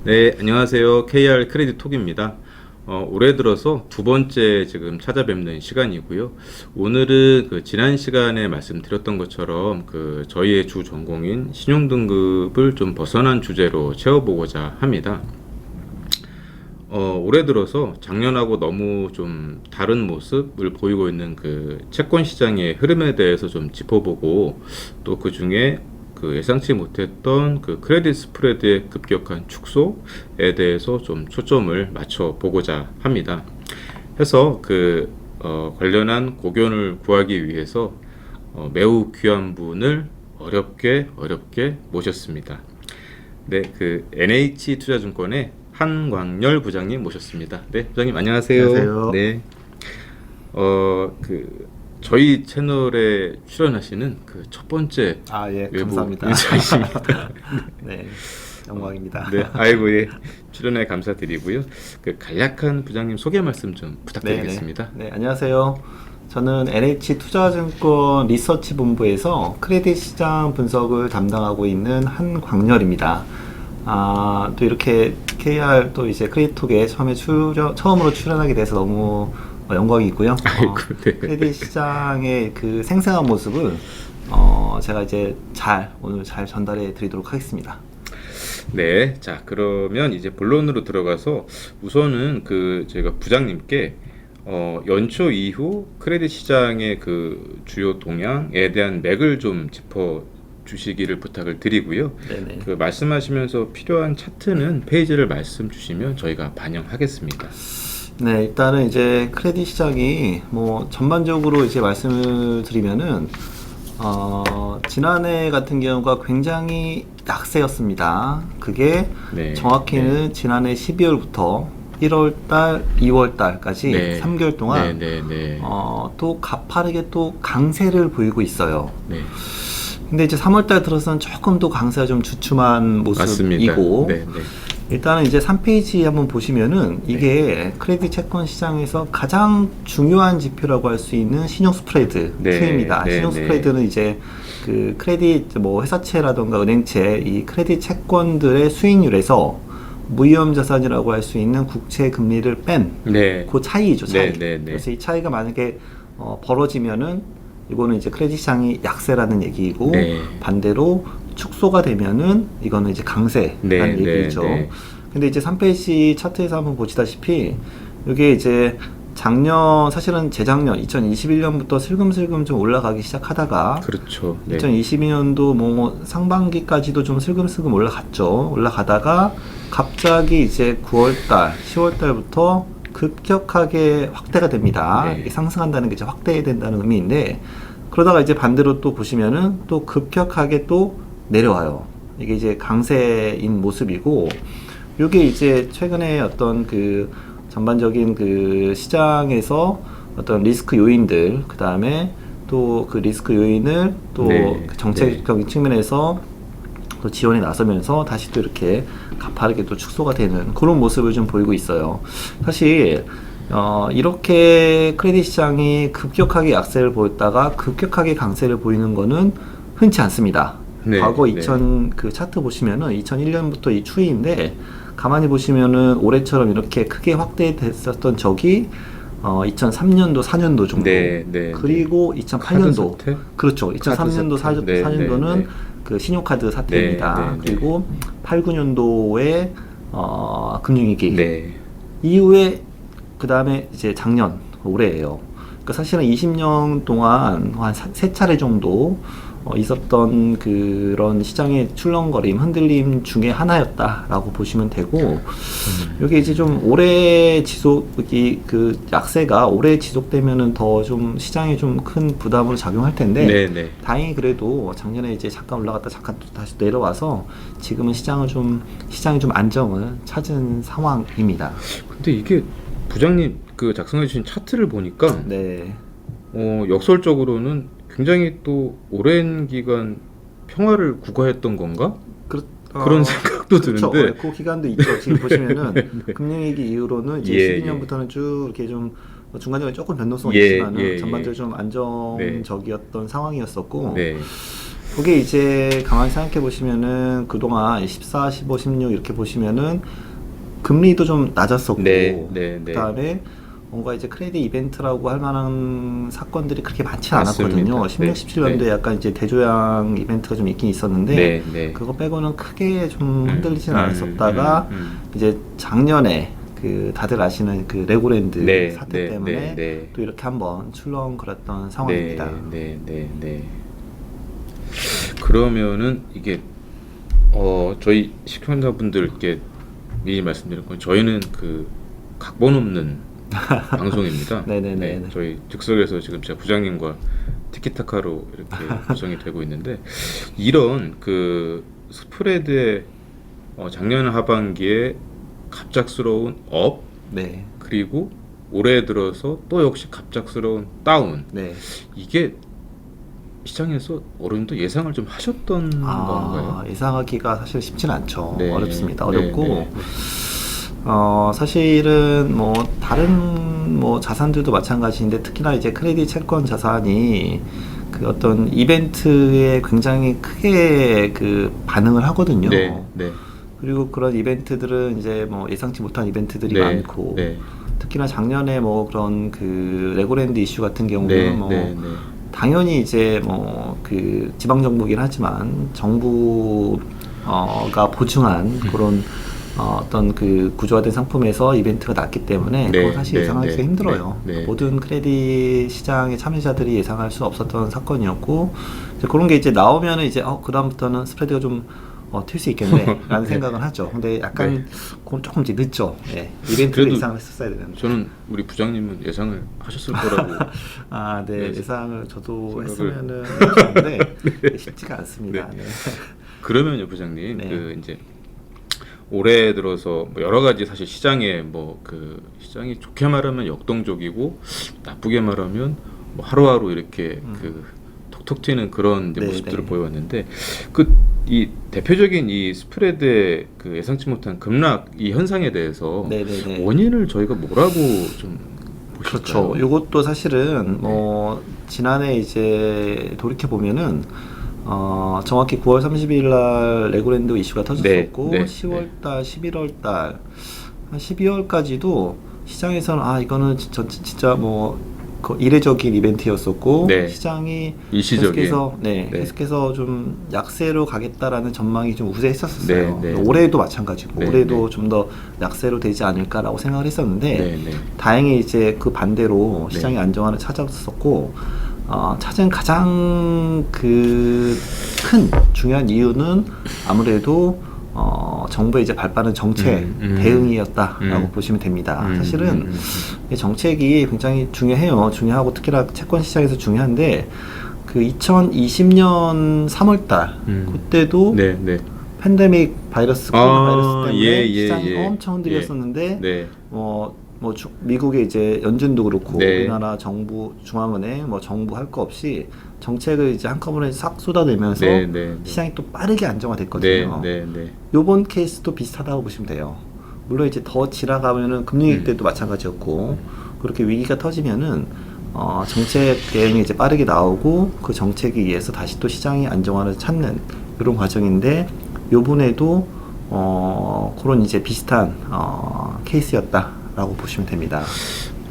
네, 안녕하세요. KR 크레딧 톡입니다. 올해 들어서 두 번째 지금 찾아뵙는 시간이고요. 오늘은 지난 시간에 말씀드렸던 것처럼 저희의 주 전공인 신용등급을 좀 벗어난 주제로 채워보고자 합니다. 올해 들어서 작년하고 너무 좀 다른 모습을 보이고 있는 채권 시장의 흐름에 대해서 좀 짚어보고, 또 그 중에 예상치 못했던 크레딧 스프레드의 급격한 축소에 대해서 좀 초점을 맞춰 보고자 합니다. 해서 관련한 고견을 구하기 위해서 매우 귀한 분을 어렵게 모셨습니다. 네, NH투자증권의 한광렬 부장님 모셨습니다. 네, 부장님 안녕하세요. 안녕하세요. 네. 저희 채널에 출연하시는 첫 번째 예, 외부 감사합니다. 인사이십니다. 네, 영광입니다. 네, 아이고, 예, 출연에 감사드리고요. 간략한 부장님 소개 말씀 좀 부탁드리겠습니다. 네, 안녕하세요. 저는 NH투자증권 리서치 본부에서 크레딧 시장 분석을 담당하고 있는 한광렬입니다. 또 이렇게 KR 또 이제 크레딧톡에 처음으로 출연하게 돼서 너무 영광이고요. 네. 크레딧 시장의 생생한 모습을 제가 이제 오늘 잘 전달해 드리도록 하겠습니다. 네, 자, 그러면 이제 본론으로 들어가서 우선은 제가 부장님께 연초 이후 크레딧 시장의 주요 동향에 대한 맥을 좀 짚어 주시기를 부탁을 드리고요. 네네. 말씀하시면서 필요한 차트는 페이지를 말씀 주시면 저희가 반영하겠습니다. 네, 일단은 이제 크레딧 시장이 전반적으로 이제 말씀을 드리면은 지난해 같은 경우가 굉장히 약세였습니다. 그게 네, 정확히는 지난해 12월부터 1월달, 2월달까지 3개월 동안 또 가파르게 또 강세를 보이고 있어요. 네. 근데 이제 3월달 들어서는 조금 더 강세가 좀 주춤한 모습이고, 일단은 이제 3페이지 한번 보시면은 이게 크레딧 채권 시장에서 가장 중요한 지표라고 할 수 있는 신용 스프레드 Q입니다. 신용 스프레드는 이제 크레딧 회사채라던가 은행채 이 크레딧 채권들의 수익률에서 무위험 자산이라고 할 수 있는 국채 금리를 뺀 그 차이죠. 차이. 그래서 이 차이가 만약에 벌어지면은 이거는 이제 크레딧 시장이 약세라는 얘기이고, 반대로 축소가 되면은 이거는 이제 강세라는 얘기죠. 근데 이제 3페이지 차트에서 한번 보시다시피 이게 이제 사실은 재작년 2021년부터 슬금슬금 좀 올라가기 시작하다가, 그렇죠. 2022년도 상반기까지도 좀 슬금슬금 올라갔죠. 올라가다가 갑자기 이제 9월달, 10월달부터 급격하게 확대가 됩니다. 이게 상승한다는 게 이제 확대된다는 의미인데, 그러다가 이제 반대로 또 보시면은 또 급격하게 또 내려와요. 이게 이제 강세인 모습이고, 이게 이제 최근에 어떤 전반적인 시장에서 어떤 리스크 요인들, 그 다음에 또 리스크 요인을 또 정책적인 측면에서 또 지원에 나서면서 다시 또 이렇게 가파르게 또 축소가 되는 그런 모습을 좀 보이고 있어요. 사실 이렇게 크레딧 시장이 급격하게 약세를 보였다가 급격하게 강세를 보이는 거는 흔치 않습니다. 과거 차트 보시면은 2001년부터 이 추이인데, 가만히 보시면은 올해처럼 이렇게 크게 확대됐었던 적이 2003년도, 4년도 정도, 그리고 2008년도, 그렇죠. 2003년도, 4년도는 신용카드 사태입니다. 그리고 8, 9년도에 금융위기 이후에 그 다음에 이제 작년 올해예요. 그러니까 사실은 20년 동안 한 3차례 정도 있었던 그런 시장의 출렁거림, 흔들림 중에 하나였다라고 보시면 되고, 이게 이제 좀 오래 약세가 오래 지속되면은 더 좀 시장에 좀 큰 부담으로 작용할 텐데, 다행히 그래도 작년에 이제 잠깐 올라갔다 잠깐 또 다시 내려와서 지금은 시장이 좀 안정을 찾은 상황입니다. 근데 이게 부장님 작성해 주신 차트를 보니까 역설적으로는 굉장히 또 오랜 기간 평화를 구가했던 건가? 그런 생각도 드는데. 그 기간도 있죠. 지금 보시면은 금융위기 이후로는 이제 12년부터는 쭉 이렇게 좀 중간중간에 조금 변동성이 있지만은 전반적으로 좀 안정적이었던 상황이었었고, 그게 이제 가만히 생각해 보시면은 그동안 14, 15, 16 이렇게 보시면은 금리도 좀 낮았었고 네, 네, 네. 그다음에 뭔가 이제 크레딧 이벤트라고 할 만한 사건들이 그렇게 많지 맞습니다. 않았거든요. 16, 네, 17년도에 네. 약간 이제 대조양 이벤트가 좀 있긴 있었는데 네, 네. 그거 빼고는 크게 좀 흔들리진 음, 않았었다가 이제 작년에 그 다들 아시는 그 레고랜드 네, 사태 네, 때문에 네, 네. 또 이렇게 한번 출렁거렸던 상황입니다. 네, 네, 네. 그러면은 이게 저희 시청자분들께 미리 말씀드릴 건 저희는 그 각본 없는 방송입니다. 네네네. 네, 저희 즉석에서 지금 제가 부장님과 티키타카로 이렇게 구성이 되고 있는데 이런 그 스프레드의 작년 하반기에 갑작스러운 업 네. 그리고 올해 들어서 또 역시 갑작스러운 다운 네. 이게 시장에서 어른도 예상을 좀 하셨던 건가요? 예상하기가 사실 쉽진 않죠. 네. 어렵습니다. 네, 어렵고 네. 사실은 뭐 다른 뭐 자산들도 마찬가지인데 특히나 이제 크레딧 채권 자산이 그 어떤 이벤트에 굉장히 크게 그 반응을 하거든요. 네, 네, 그리고 그런 이벤트들은 이제 뭐 예상치 못한 이벤트들이 네, 많고 네, 특히나 작년에 뭐 그런 그 레고랜드 이슈 같은 경우는 네, 뭐 네, 네. 당연히 이제 뭐 그 지방 정부긴 하지만 정부가 보증한 그런 어떤 그 구조화된 상품에서 이벤트가 났기 때문에 네, 그거 사실 네, 예상하기가 네, 힘들어요. 네, 네. 모든 크레딧 시장의 참여자들이 예상할 수 없었던 사건이었고 이제 그런 게 이제 나오면은 이제 그다음부터는 스프레드가 좀 튈 수 있겠네라는 생각은 하죠. 근데 약간 네. 그건 조금 이제 늦죠. 예. 이벤트를 그래도 예상을 했었어야 되는데. 저는 우리 부장님은 예상을 하셨을 거라고 네, 네, 예상을 저도 생각을- 했으면은 좋은데 쉽지가 않습니다. 네. 그러면요 부장님 네. 그 이제 올해 들어서 뭐 여러 가지 사실 시장에 뭐 그 시장이 좋게 말하면 역동적이고 나쁘게 말하면 뭐 하루하루 이렇게 그 톡톡 튀는 그런 이제 네, 모습들을 네. 보여왔는데 그 이 대표적인 이 스프레드의 그 예상치 못한 급락 이 현상에 대해서 네네네. 원인을 저희가 뭐라고 좀 보실까요? 그렇죠. 이것도 사실은 뭐 지난해 이제 돌이켜 보면은 정확히 9월 30일 날 레고랜드 이슈가 터졌었고 네, 네, 10월 달, 11월 달, 한 12월까지도 시장에서는 이거는 진짜 뭐 이례적인 이벤트였었고 네. 시장이 일시적인. 계속해서 네. 계속해서 좀 약세로 가겠다라는 전망이 좀 우세했었어요. 네, 네. 올해도 마찬가지고 네, 올해도 네. 좀 더 약세로 되지 않을까라고 생각을 했었는데 네, 네. 다행히 이제 그 반대로 네. 시장의 안정화를 찾았었고 찾은 가장 그 큰 중요한 이유는 아무래도 정부의 이제 발빠른 정책 대응이었다라고 보시면 됩니다. 사실은 이 정책이 굉장히 중요해요. 중요하고 특히나 채권 시장에서 중요한데 그 2020년 3월달 그때도 네, 네. 팬데믹 바이러스 코로나 바이러스 때문에 예, 시장이 예. 엄청 흔들렸었는데 네. 미국의 이제 연준도 그렇고 네. 우리나라 정부 중앙은행 정부 할 거 없이 정책을 이제 한꺼번에 싹 쏟아내면서 네, 네, 네. 시장이 또 빠르게 안정화됐거든요. 네, 네, 네. 요번 케이스도 비슷하다고 보시면 돼요. 물론 이제 더 지나가면은 금융위기 때도 마찬가지였고 그렇게 위기가 터지면은 정책 대응이 이제 빠르게 나오고 그 정책에 의해서 다시 또 시장이 안정화를 찾는 이런 과정인데 요번에도 그런 이제 비슷한 케이스였다라고 보시면 됩니다.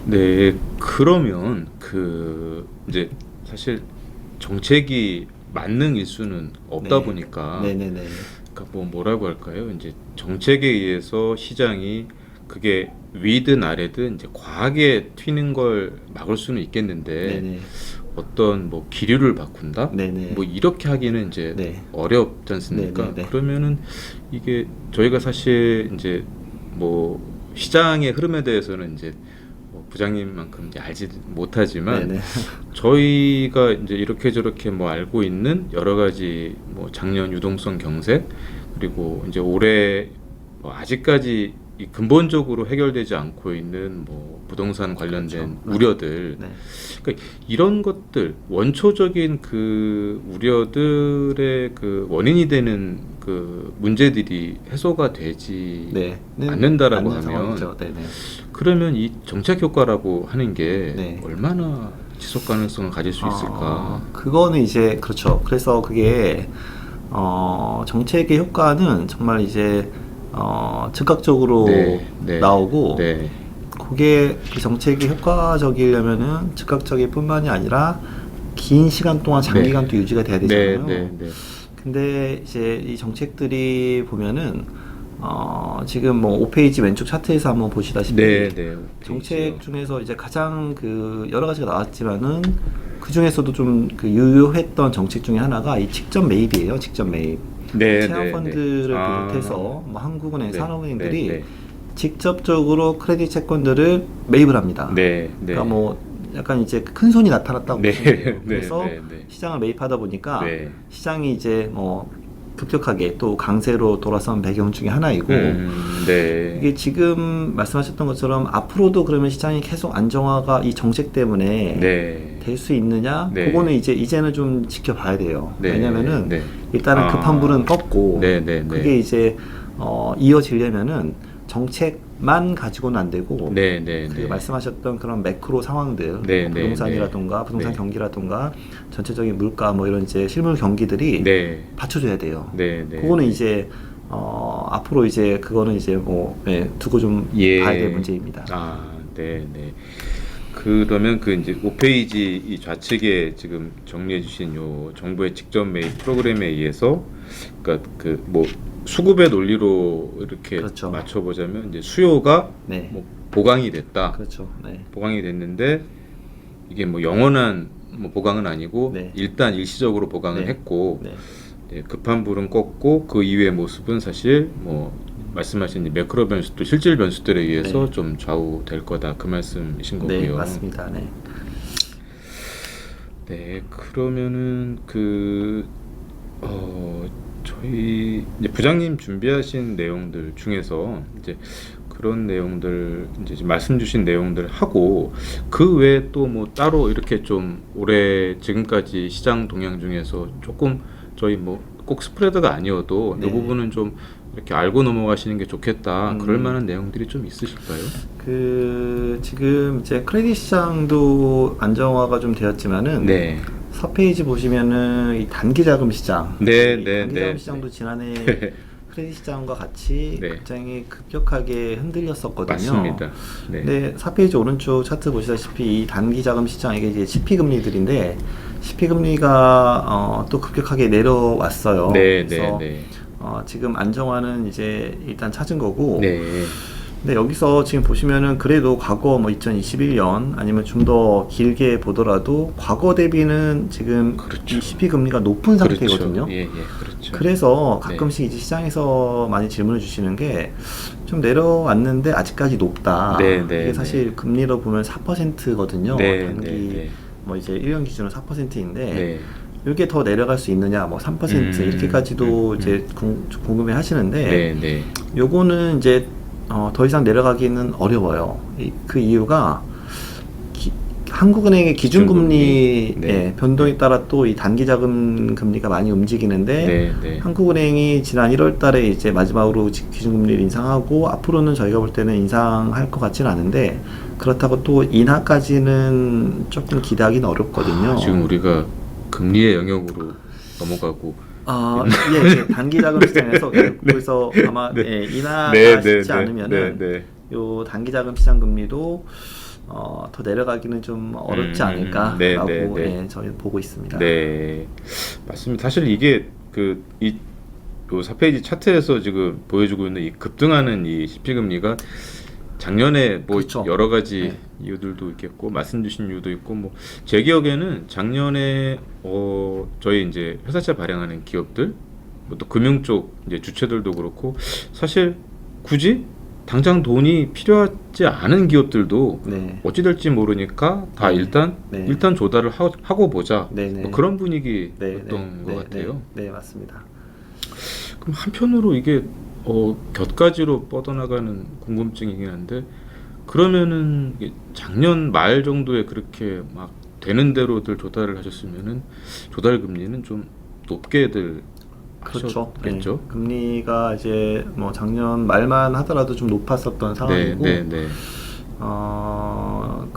네, 그러면 그 이제 사실 정책이 만능 일수는 없다 네. 보니까 네네네. 그러니까 뭐라고 할까요? 이제 정책에 의해서 시장이 그게 위든 아래든 이제 과하게 튀는 걸 막을 수는 있겠는데 네네. 어떤 뭐 기류를 바꾼다? 네네. 뭐 이렇게 하기는 이제 네. 어렵지 않습니까? 네네네. 그러면은 이게 저희가 사실 이제 뭐 시장의 흐름에 대해서는 이제 뭐 부장님만큼 이제 알지 못하지만 네네. 저희가 이제 이렇게 저렇게 뭐 알고 있는 여러 가지 뭐 작년 유동성 경색 그리고 이제 올해 뭐 아직까지 이 근본적으로 해결되지 않고 있는 뭐 부동산 관련된 그렇죠. 우려들 네. 그러니까 이런 것들 원초적인 그 우려들의 그 원인이 되는 그 문제들이 해소가 되지 네. 않는다라고 않는 하면 상황이죠. 네네. 그러면 이 정책 효과라고 하는 게 네. 얼마나 지속 가능성을 가질 수 있을까? 그거는 이제 그렇죠. 그래서 그게 정책의 효과는 정말 이제 즉각적으로 네, 네, 나오고 네, 그게 그 정책이 효과적이려면은 즉각적일 뿐만이 아니라 긴 시간 동안 장기간 네. 또 유지가 돼야 네, 되잖아요. 네, 네, 근데 이제 이 정책들이 보면은 지금 뭐 5페이지 왼쪽 차트에서 한번 보시다시피 네, 네. 정책 중에서 이제 가장 그 여러 가지가 나왔지만은 그 중에서도 좀 그 유효했던 정책 중에 하나가 이 직접 매입이에요. 직접 매입. 네, 채권 네, 펀드를 네. 비롯해서 뭐 한국은행, 네, 산업은행들이 네, 직접적으로 크레딧 채권들을 매입을 합니다. 네, 네. 그러니까 뭐 약간 이제 큰 손이 나타났다고 네, 보시면 돼요. 네, 그래서 네, 네. 시장을 매입하다 보니까 네. 시장이 이제 뭐 급격하게 또 강세로 돌아선 배경 중에 하나이고 네. 이게 지금 말씀하셨던 것처럼 앞으로도 그러면 시장이 계속 안정화가 이 정책 때문에 네. 될 수 있느냐? 네. 그거는 이제는 좀 지켜봐야 돼요. 네. 왜냐면은 네. 일단은 급한 불은 껐고 네, 네, 네. 그게 이제 이어지려면은 정책만 가지고는 안 되고 네, 네, 그 네. 말씀하셨던 그런 매크로 상황들, 네, 뭐 네, 부동산이라던가 부동산 네. 경기라던가 전체적인 물가 뭐 이런 이제 실물 경기들이 네. 받쳐줘야 돼요. 네, 네. 그거는 이제 앞으로 이제 그거는 이제 뭐 두고 좀 예. 봐야 될 문제입니다. 아, 네, 네. 그러면 그 이제 5페이지 이 좌측에 지금 정리해 주신 요 정부의 직접 매입 프로그램에 의해서 그러니까 그 뭐 수급의 논리로 이렇게 그렇죠. 맞춰 보자면 이제 수요가 네, 뭐 보강이 됐다. 그렇죠. 네, 보강이 됐는데 이게 뭐 영원한 뭐 보강은 아니고 네. 일단 일시적으로 보강을 네. 했고 네, 네, 급한 불은 껐고 그 이후의 모습은 사실 뭐 말씀하신 이 매크로 변수도 실질 변수들에 의해서 네. 좀 좌우될 거다 그 말씀이신 거고요. 네, 맞습니다. 네, 네, 그러면은 저희 이제 부장님 준비하신 내용들 중에서 이제 그런 내용들 이제 말씀 주신 내용들 하고 그 외에 또 뭐 따로 이렇게 좀 올해 지금까지 시장 동향 중에서 조금 저희 뭐 꼭 스프레드가 아니어도 네. 이 부분은 좀 이렇게 알고 넘어가시는 게 좋겠다 그럴 만한 내용들이 좀 있으실까요? 지금 이제 크레딧 시장도 안정화가 좀 되었지만은 네, 4페이지 보시면은 이 단기 자금 시장, 네, 이 네, 단기 네, 자금 시장도 네. 지난해 크레딧 시장과 같이 네. 굉장히 급격하게 흔들렸었거든요. 맞습니다. 네, 근데 4페이지 오른쪽 차트 보시다시피 이 단기 자금 시장 이게 이제 CP 금리들인데 CP 금리가 또 급격하게 내려왔어요. 네, 그래서 네, 지금 안정화는 이제 일단 찾은 거고. 네, 근데 여기서 지금 보시면은 그래도 과거 뭐 2021년 아니면 좀 더 길게 보더라도 과거 대비는 지금 그렇죠. 이 CP 금리가 높은 상태거든요. 그렇죠. 예, 예, 그렇죠. 그래서 가끔씩 이제 시장에서 많이 질문을 주시는 게 좀 내려왔는데 아직까지 높다. 네, 네, 이게 사실 금리로 보면 4%거든요. 네, 단기 네, 네. 뭐 이제 1년 기준으로 4%인데 네. 이게 더 내려갈 수 있느냐 뭐 3% 이렇게까지도 이제 궁금해 하시는데 네, 네. 요거는 이제 더 이상 내려가기는 어려워요. 그 이유가 한국은행의 기준금리 기준금리. 네. 변동에 따라 또 이 단기자금 금리가 많이 움직이는데 네, 네. 한국은행이 지난 1월 달에 이제 마지막으로 기준금리를 인상하고 앞으로는 저희가 볼 때는 인상할 것 같지는 않은데 그렇다고 또 인하까지는 조금 기대하기는 어렵거든요. 지금 우리가 금리의 영역으로 넘어가고 예, 이제 단기자금 시장에서 그래서 아마 인하가 쉽지 않으면은 요 단기자금 시장 금리도 더 내려가기는 좀 어렵지 않을까라고 저희 보고 있습니다. 네, 맞습니다. 사실 이게 요 4페이지 차트에서 지금 보여주고 있는 이 급등하는 이 CP 금리가 작년에 뭐 그렇죠. 여러 가지 이유들도 있겠고 말씀 주신 이유도 있고 뭐 제 기억에는 작년에 저희 이제 회사채 발행하는 기업들 뭐 또 금융 쪽 이제 주체들도 그렇고 사실 굳이 당장 돈이 필요하지 않은 기업들도 어찌 될지 모르니까 다 일단 조달을 하고 보자 뭐 그런 분위기였던 것 같아요. 네, 맞습니다. 그럼 한편으로 이게 곁가지로 뻗어나가는 궁금증이긴 한데 그러면은 이게 작년 말 정도에 그렇게 막 되는 대로들 조달을 하셨으면은 조달 금리는 좀 높게들 그렇죠. 하셨겠죠. 금리가 이제 뭐 작년 말만 하더라도 좀 높았었던 상황이고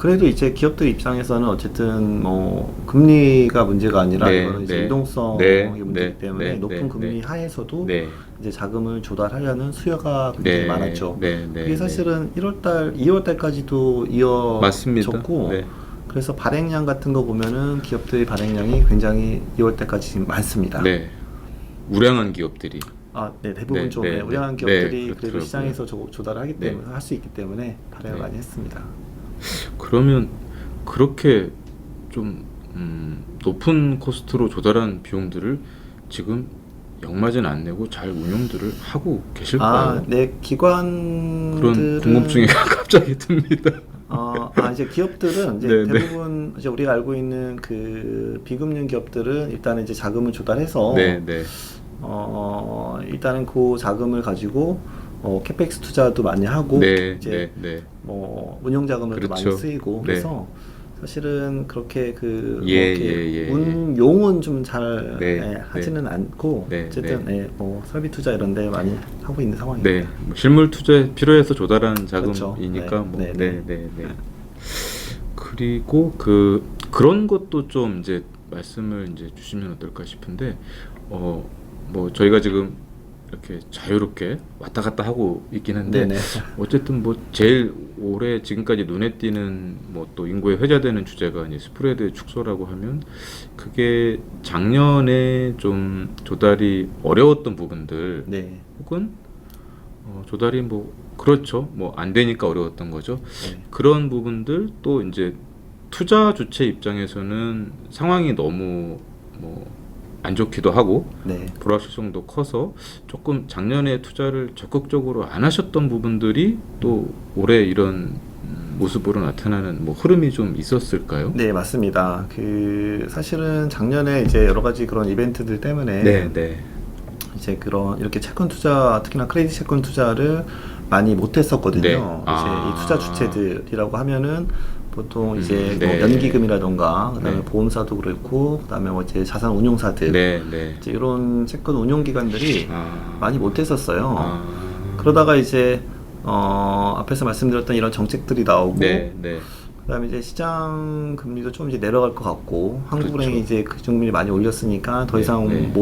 그래도 이제 기업들 입장에서는 어쨌든 뭐 금리가 문제가 아니라 네, 이거는 이제 네. 유동성의 네, 문제이기 네, 때문에 네, 높은 네, 금리 네. 하에서도 네. 이제 자금을 조달하려는 수요가 굉장히 네, 많았죠. 네, 네, 그게 네. 사실은 1월달, 2월달까지도 맞습니다. 이어졌고, 네. 그래서 발행량 같은 거 보면은 기업들의 발행량이 굉장히 2월달까지 지금 많습니다. 네. 우량한 기업들이. 아, 네, 대부분 네, 좀 네, 우량한 네. 기업들이 네, 그래도 그렇더라고요. 시장에서 조달하기 네. 때문에 할 수 있기 때문에 발행을 네. 많이 했습니다. 그러면 그렇게 좀 높은 코스트로 조달한 비용들을 지금 역마진 안 내고 잘 운용들을 하고 계실까요? 네, 기관들은 그런 궁금증이 갑자기 듭니다. 이제 기업들은 이제 네, 네. 대부분 이제 우리가 알고 있는 그 비금융 기업들은 일단 이제 자금을 조달해서 네, 네. 일단은 그 자금을 가지고 캐펙스 투자도 많이 하고 네, 이제 네, 네. 뭐 운용 자금을 또 많이 그렇죠. 쓰이고 네. 그래서 사실은 그렇게 뭐 예, 이렇게 예, 예, 운용은 좀 잘 네, 하지는 않고 네, 어쨌든 네. 뭐 설비 투자 이런 데 많이 하고 있는 상황입니다. 네, 뭐 실물 투자에 필요해서 조달한 그렇죠. 자금이니까 네, 뭐, 네, 네, 네. 네, 네. 그리고 그런 것도 좀 이제 말씀을 이제 주시면 어떨까 싶은데, 뭐 저희가 지금 이렇게 자유롭게 왔다 갔다 하고 있긴 한데, 네네. 어쨌든 뭐 제일 올해 지금까지 눈에 띄는 뭐 또 인구에 회자되는 주제가 이제 스프레드의 축소라고 하면, 그게 작년에 좀 조달이 어려웠던 부분들, 네. 혹은 조달이 뭐 그렇죠, 뭐 안 되니까 어려웠던 거죠. 네. 그런 부분들, 또 이제 투자 주체 입장에서는 상황이 너무 뭐 안 좋기도 하고 네. 불확실성도 커서 조금 작년에 투자를 적극적으로 안 하셨던 부분들이 또 올해 이런 모습으로 나타나는 뭐 흐름이 좀 있었을까요? 네, 맞습니다. 그 사실은 작년에 이제 여러 가지 그런 이벤트들 때문에 네, 네. 이제 그런 이렇게 채권 투자, 특히나 크레딧 채권 투자를 많이 못했었거든요. 네. 이제 이 투자 주체들이라고 하면은 보통 이제 뭐 네. 연기금이라던가 그다음에 네. 보험사도 그렇고 그다음에 뭐 이제 자산 운용사들 네, 네. 이제 이런 채권 운용 기관들이 많이 못했었어요. 아. 그러다가 이제 앞에서 말씀드렸던 이런 정책들이 나오고 네, 네. 그다음에 이제 시장 금리도 좀 이제 내려갈 것 같고 한국은행이 그렇죠. 이제 금리를 많이 올렸으니까 더 네, 이상 네.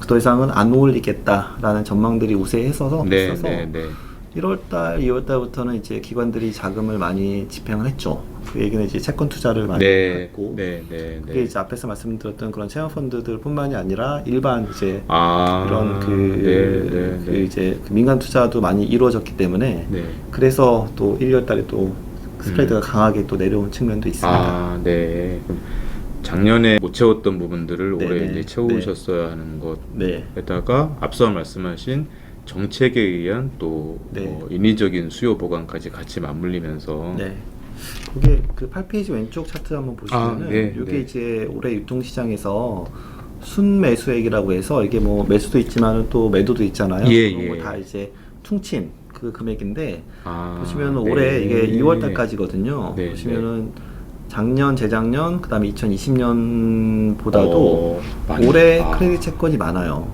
더 이상은 안 올리겠다라는 전망들이 우세해서 네, 네, 네. 1월달, 2월달부터는 이제 기관들이 자금을 많이 집행을 했죠. 그 얘기는 이제 채권 투자를 많이 네, 했고 네, 네, 그게 네. 이제 앞에서 말씀드렸던 그런 체험 펀드들뿐만이 아니라 일반 이제 아, 이런 네, 네, 그 네. 이제 그 민간 투자도 많이 이루어졌기 때문에 네. 그래서 또 1월달에 또 스프레드가 강하게 또 내려온 측면도 있습니다. 아, 네. 그럼 작년에 못 채웠던 부분들을 네, 올해 네. 이제 채우셨어야 하는 네. 것에다가 앞서 말씀하신 정책에 의한 또 네. 인위적인 수요 보강까지 같이 맞물리면서 네. 그게 그 8페이지 왼쪽 차트 한번 보시면은 네, 이게 네. 이제 올해 유통시장에서 순매수액이라고 해서 이게 뭐 매수도 있지만 또 매도도 있잖아요. 예, 그런 예. 거 다 이제 퉁친 그 금액인데 보시면 네. 올해 이게 2월달까지거든요. 네, 보시면은 작년, 재작년, 그다음에 2020년보다도 많이- 올해 아. 크레딧 채권이 많아요.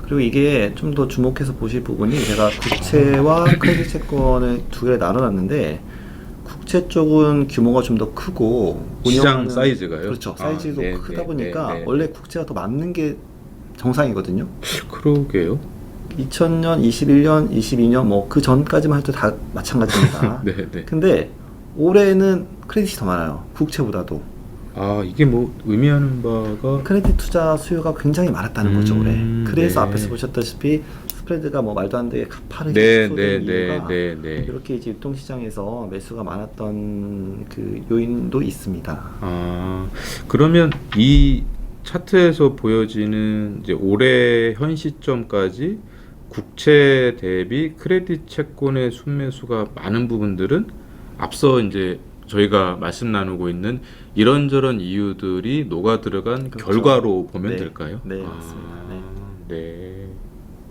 그리고 이게 좀 더 주목해서 보실 부분이 제가 국채와 크레딧 채권을 두 개를 나눠놨는데 국채 쪽은 규모가 좀 더 크고 시장 운영하는- 사이즈가요? 그렇죠. 아, 사이즈도 네, 크다 네, 보니까 네, 네. 원래 국채가 더 맞는 게 정상이거든요. 그러게요. 2000년, 21년, 22년 뭐 그 전까지만 해도 다 마찬가지입니다. 네, 네. 근데 올해는 크레딧이 더 많아요. 국채보다도. 아, 이게 뭐 의미하는 바가 크레딧 투자 수요가 굉장히 많았다는 거죠, 올해. 그래서 네. 앞에서 보셨다시피 스프레드가 뭐 말도 안 되게 가파르게 네, 축소된 네, 이유가 네, 네, 네. 이렇게 이제 유통시장에서 매수가 많았던 그 요인도 있습니다. 아, 그러면 이 차트에서 보여지는 이제 올해 현 시점까지 국채 대비 크레딧 채권의 순매수가 많은 부분들은 앞서 이제 저희가 말씀 나누고 있는 이런저런 이유들이 녹아 들어간 그렇죠. 결과로 보면 네. 될까요? 네, 맞습니다. 네.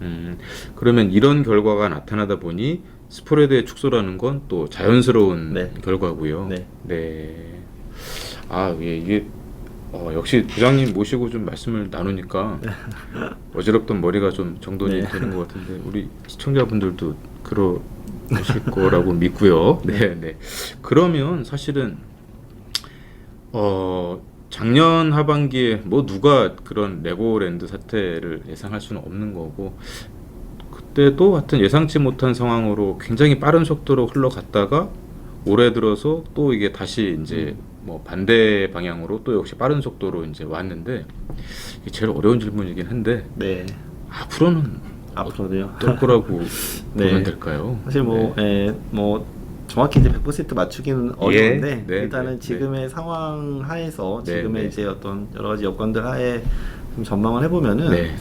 네. 그러면 이런 결과가 나타나다 보니 스프레드의 축소라는 건 또 자연스러운 네. 결과고요. 네. 네. 아, 예, 이게 역시 부장님 모시고 좀 말씀을 나누니까 어지럽던 머리가 좀 정돈이 네. 되는 것 같은데 우리 시청자분들도 하실 거라고 믿고요. 네, 네. 그러면 사실은 작년 하반기에 뭐 누가 그런 레고랜드 사태를 예상할 수는 없는 거고, 그때도 하여튼 예상치 못한 상황으로 굉장히 빠른 속도로 흘러갔다가 올해 들어서 또 이게 다시 이제 뭐 반대 방향으로 또 역시 빠른 속도로 이제 왔는데, 이게 제일 어려운 질문이긴 한데 네. 앞으로는 어떨 거라고 네. 보면 될까요? 사실 뭐, 네. 뭐 정확히 이제 100% 맞추기는 어려운데 네, 일단은 네, 지금의 상황 하에서 네, 지금의 네. 이제 어떤 여러 가지 여건들 하에 좀 전망을 해보면은 네.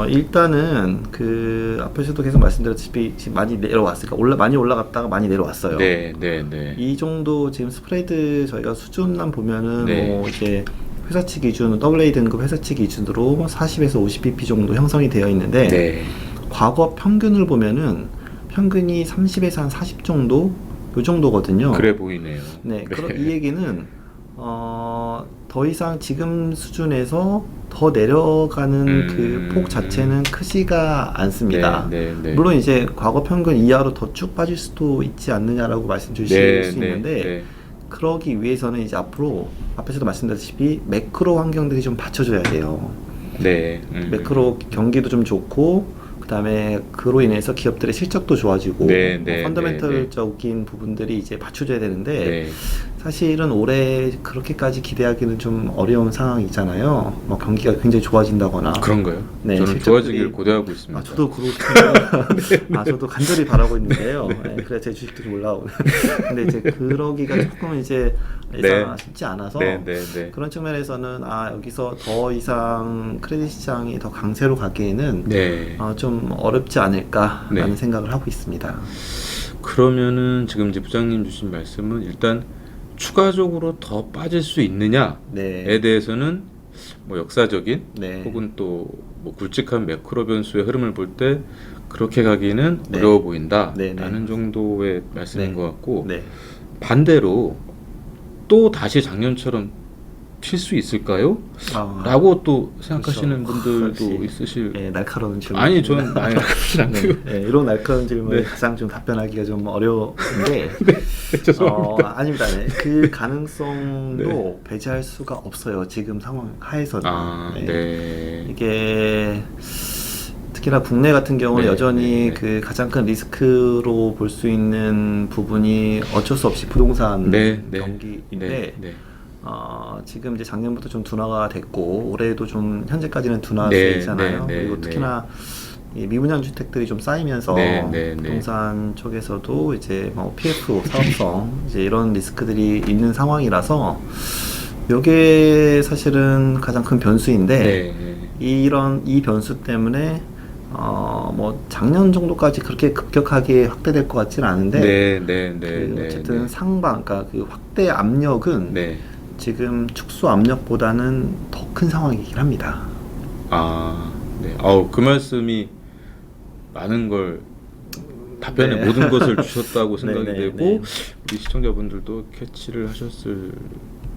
일단은 그 앞에서도 계속 말씀드렸다시피 지금 많이 내려왔으니까 많이 올라갔다가 많이 내려왔어요. 네, 네, 네. 이 정도 지금 스프레드 저희가 수준만 보면은 네. 뭐 이제 회사치 기준 AA 등급 회사치 기준으로 40에서 50bp 정도 형성이 되어 있는데 네. 과거 평균을 보면은 평균이 30에서 한 40 정도 요 정도거든요. 그래 보이네요. 네, 이 얘기는 더 이상 지금 수준에서 더 내려가는 그 폭 자체는 크지가 않습니다. 네, 네, 네. 물론 이제 과거 평균 이하로 더 쭉 빠질 수도 있지 않느냐라고 말씀 주실 네, 수 네, 있는데 네. 그러기 위해서는 이제 앞으로 앞에서도 말씀드렸다시피 매크로 환경들이 좀 받쳐줘야 돼요. 네. 매크로 경기도 좀 좋고 그다음에 그로 인해서 기업들의 실적도 좋아지고 네, 네, 펀더멘털적인 부분들이 이제 받쳐줘야 되는데 네. 사실은 올해 그렇게까지 기대하기는 좀 어려운 상황이잖아요. 뭐 경기가 굉장히 좋아진다거나. 그런가요? 네, 저는 실적들이- 좋아지길 고대하고 있습니다. 저도 그렇군요. 저도 간절히 바라고 있는데요. 네, 그래 제 주식들이 올라오고. 근데 이제 그러기가 조금 이제 쉽지 않아서 네, 네, 네. 그런 측면에서는 여기서 더 이상 크레딧 시장이 더 강세로 가기에는 네. 좀 어렵지 않을까라는 네. 생각을 하고 있습니다. 그러면은 지금 이제 부장님 주신 말씀은 일단 추가적으로 더 빠질 수 있느냐에 네, 대해서는 뭐 역사적인 네, 혹은 또 뭐 굵직한 매크로 변수의 흐름을 볼 때 그렇게 가기는 네. 어려워 보인다라는 네, 네. 정도의 말씀인 네. 것 같고, 네. 반대로 또 다시 작년처럼 튈 수 있을까요? 아, 라고 또 생각하시는 그렇죠. 분들도 역시, 있으실. 날카로운 질문. 아니 저는 아니 그렇진 않고요. 이런 날카로운 질문에 네. 가장 좀 답변하기가 좀 어려운데 죄송합니다. 아닙니다. 네. 그 가능성도 배제할 수가 없어요. 지금 상황 하에서는. 네. 이게 특히나 국내 같은 경우는 네, 여전히 네, 네. 그 가장 큰 리스크로 볼 수 있는 부분이 어쩔 수 없이 부동산 네, 네. 경기인데 네. 지금 이제 작년부터 좀 둔화가 됐고 올해도 좀 현재까지는 네, 둔화세잖아요. 네, 네, 그리고 특히나 이 미분양 주택들이 좀 쌓이면서 네, 네, 네. 부동산 쪽에서도 이제 뭐 PF 사업성 이제 이런 리스크들이 있는 상황이라서 이게 사실은 가장 큰 변수인데 네. 이 변수 때문에 뭐 작년 정도까지 그렇게 급격하게 확대될 것 같지는 않은데 네. 어쨌든 네. 상방 그러니까 그 확대 압력은 네. 지금 축소 압력보다는 더 큰 상황이긴 합니다. 네. 그 말씀이 많은 걸 답변의 네. 모든 것을 주셨다고 생각이 네, 네, 되고 네. 우리 시청자분들도 캐치를 하셨을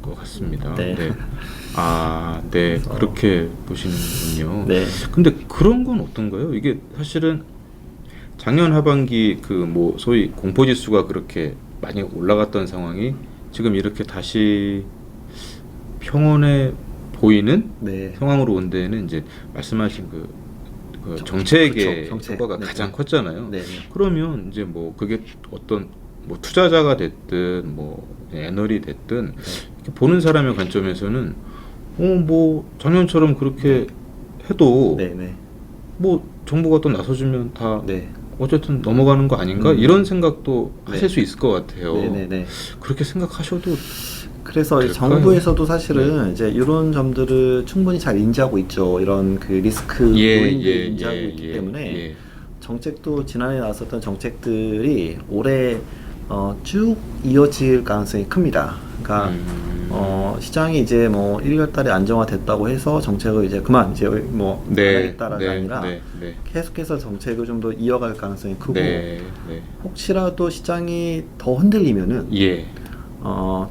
것 같습니다. 네. 네. 네. 그래서- 그렇게 보시는군요. 네. 근데 그런 건 어떤가요? 이게 사실은 작년 하반기 그 뭐 소위 공포지수가 그렇게 많이 올라갔던 상황이 지금 이렇게 다시 평온해 보이는 네. 상황으로 온 데에는 이제 말씀하신 그 정책의 그렇죠. 정책. 효과가 네. 가장 컸잖아요. 네. 그러면 이제 뭐 그게 어떤 뭐 투자자가 됐든 뭐 애널이 됐든 이렇게 보는 사람의 관점에서는 뭐 작년처럼 그렇게 해도 네. 뭐 정부가 또 나서주면 다 네. 어쨌든 넘어가는 거 아닌가 이런 생각도 네. 하실 수 있을 것 같아요. 네. 그렇게 생각하셔도 그래서 될까요? 정부에서도 사실은 이제 이런 점들을 충분히 잘 인지하고 있죠. 이런 그 리스크 요인들을 인지하고 있기 때문에 정책도 지난해 나왔었던 정책들이 올해 쭉 이어질 가능성이 큽니다. 그러니까 시장이 이제 뭐 1월 달에 안정화됐다고 해서 정책을 이제 그만 이제 뭐 안 하겠다라가 아니라 계속해서 정책을 좀 더 이어갈 가능성이 크고 혹시라도 시장이 더 흔들리면은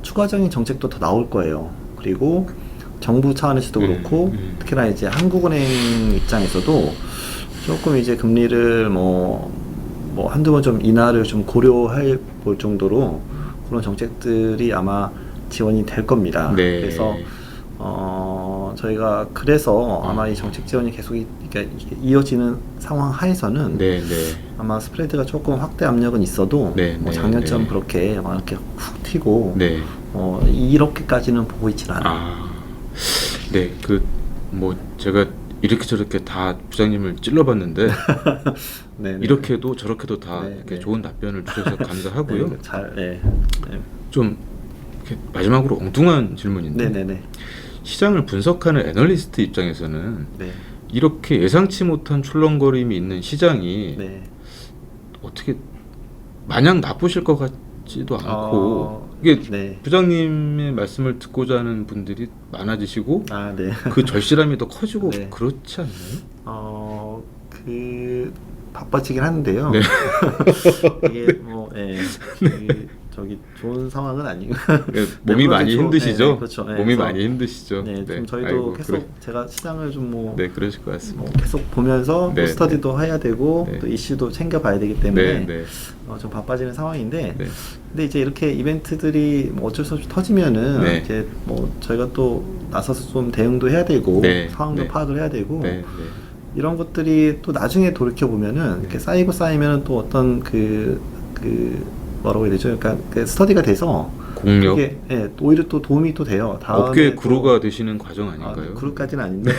추가적인 정책도 더 나올 거예요. 그리고 정부 차원에서도 그렇고 특히나 이제 한국은행 입장에서도 조금 이제 금리를 뭐 뭐 한두 번 좀 인하를 좀 고려할 볼 정도로 그런 정책들이 아마 지원이 될 겁니다. 네. 그래서 저희가 그래서 아마 이 정책 지원이 계속 그러니까 이어지는 상황 하에서는 네, 네. 아마 스프레드가 조금 확대 압력은 있어도 네, 뭐 네, 작년처럼 네. 그렇게 막 이렇게 훅 튀고 네. 이렇게까지는 보고 있지는 않아요. 아, 네, 그 뭐 제가 이렇게 저렇게 다 부장님을 찔러봤는데 네, 네. 이렇게도 저렇게도 다 네, 이렇게 네. 좋은 답변을 주셔서 감사하고요. 네, 잘, 네. 네. 좀 이렇게 마지막으로 엉뚱한 질문인데 네네네. 시장을 분석하는 애널리스트 입장에서는 네. 이렇게 예상치 못한 출렁거림이 있는 시장이 네. 어떻게 마냥 나쁘실 것 같지도 않고 이게 네. 부장님의 말씀을 듣고자 하는 분들이 많아지시고 아, 네. 그 절실함이 더 커지고 네. 그렇지 않나요? 바빠지긴 하는데요. 네. 이게 뭐, 저기 좋은 상황은 아니고. 네, 몸이 많이 힘드시죠? 네, 그렇죠. 네, 몸이 그래서 많이 힘드시죠? 네, 좀 저희도 아이고, 계속 제가 시장을 좀 뭐, 네, 그러실 것 같습니다. 뭐 계속 보면서 네, 또 스터디도 해야 되고 네. 또 이슈도 챙겨봐야 되기 때문에 네, 네, 좀 바빠지는 상황인데 네. 근데 이제 이렇게 이벤트들이 뭐 어쩔 수 없이 터지면은 네. 이제 뭐 저희가 또 나서서 좀 대응도 해야 되고 네, 상황도 네. 파악을 해야 되고 네, 네. 이런 것들이 또 나중에 돌이켜 보면은 이렇게 쌓이면은 또 어떤 그 뭐라고 해야 되죠? 그러니까 그 스터디가 돼서 공력, 그게 오히려 또 도움이 또 돼요. 다음에 업계 또 구루가 되시는 과정 아닌가요? 그룹까지는 아닌데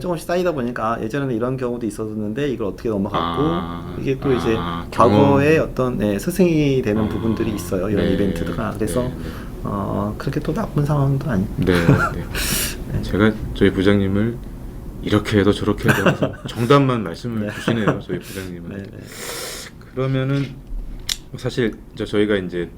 조금씩 쌓이다 보니까 예전에는 이런 경우도 있었는데 이걸 어떻게 넘어갔고 이게 또 이제 과거의 어떤 스승이 되는 부분들이 있어요. 이런 네, 이벤트가 그래서 네, 네. 그렇게 또 나쁜 상황도 아니고 네, 네. 제가 저희 부장님을 이렇게 해도 저렇게 해도 해서 정답만 말씀을 네. 주시네요. 저희 부장님은. 네, 네. 그러면은 사실 저희가 이제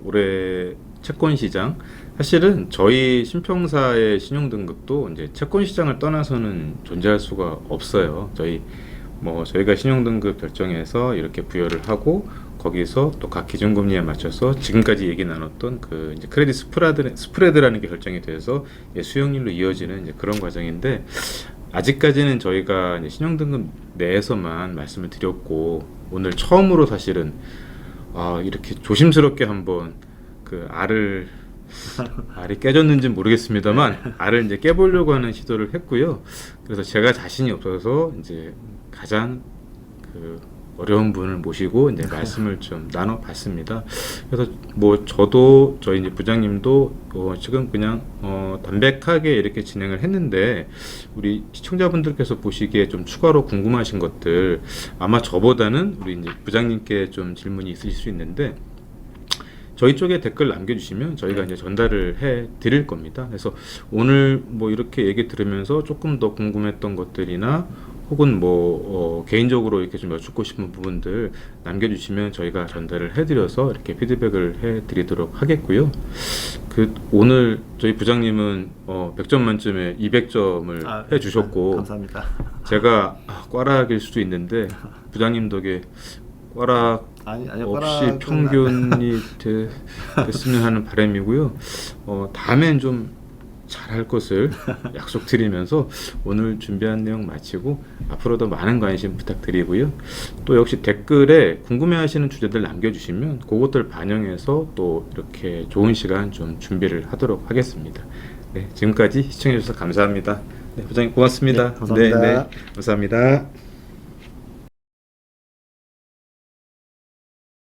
올해 채권 시장 사실은 저희 신평사의 신용 등급도 이제 채권 시장을 떠나서는 존재할 수가 없어요. 저희가 신용 등급 결정해서 이렇게 부여를 하고 거기서 또 각 기준금리에 맞춰서 지금까지 얘기 나눴던 그 이제 크레딧 스프레드라는 게 결정이 돼서 이제 수익률로 이어지는 이제 그런 과정인데 아직까지는 저희가 이제 신용 등급 내에서만 말씀을 드렸고 오늘 처음으로 사실은 이렇게 조심스럽게 한번 그 알이 깨졌는지는 모르겠습니다만 알을 이제 깨보려고 하는 시도를 했고요. 그래서 제가 자신이 없어서 이제 가장 그 어려운 분을 모시고 이제 말씀을 좀 나눠봤습니다. 그래서 뭐 저도 저희 이제 부장님도 지금 그냥 담백하게 이렇게 진행을 했는데 우리 시청자분들께서 보시기에 좀 추가로 궁금하신 것들 아마 저보다는 우리 이제 부장님께 좀 질문이 있으실 수 있는데 저희 쪽에 댓글 남겨주시면 저희가 이제 전달을 해 드릴 겁니다. 그래서 오늘 뭐 이렇게 얘기 들으면서 조금 더 궁금했던 것들이나 혹은 뭐 개인적으로 이렇게 좀 여쭙고 싶은 부분들 남겨주시면 저희가 전달을 해드려서 이렇게 피드백을 해드리도록 하겠고요. 오늘 저희 부장님은 100점 만점에 200점을 해주셨고 감사합니다. 제가 꽈락일 수도 있는데 부장님 덕에 꽈락 아니요, 없이 평균이 됐으면 하는 바람이고요. 다음엔 좀 잘할 것을 약속드리면서 오늘 준비한 내용 마치고 앞으로도 많은 관심 부탁드리고요. 또 역시 댓글에 궁금해하시는 주제들 남겨주시면 그것들 반영해서 또 이렇게 좋은 시간 좀 준비를 하도록 하겠습니다. 네, 지금까지 시청해주셔서 감사합니다. 네, 부장님 고맙습니다. 네, 감사합니다. 감사합니다.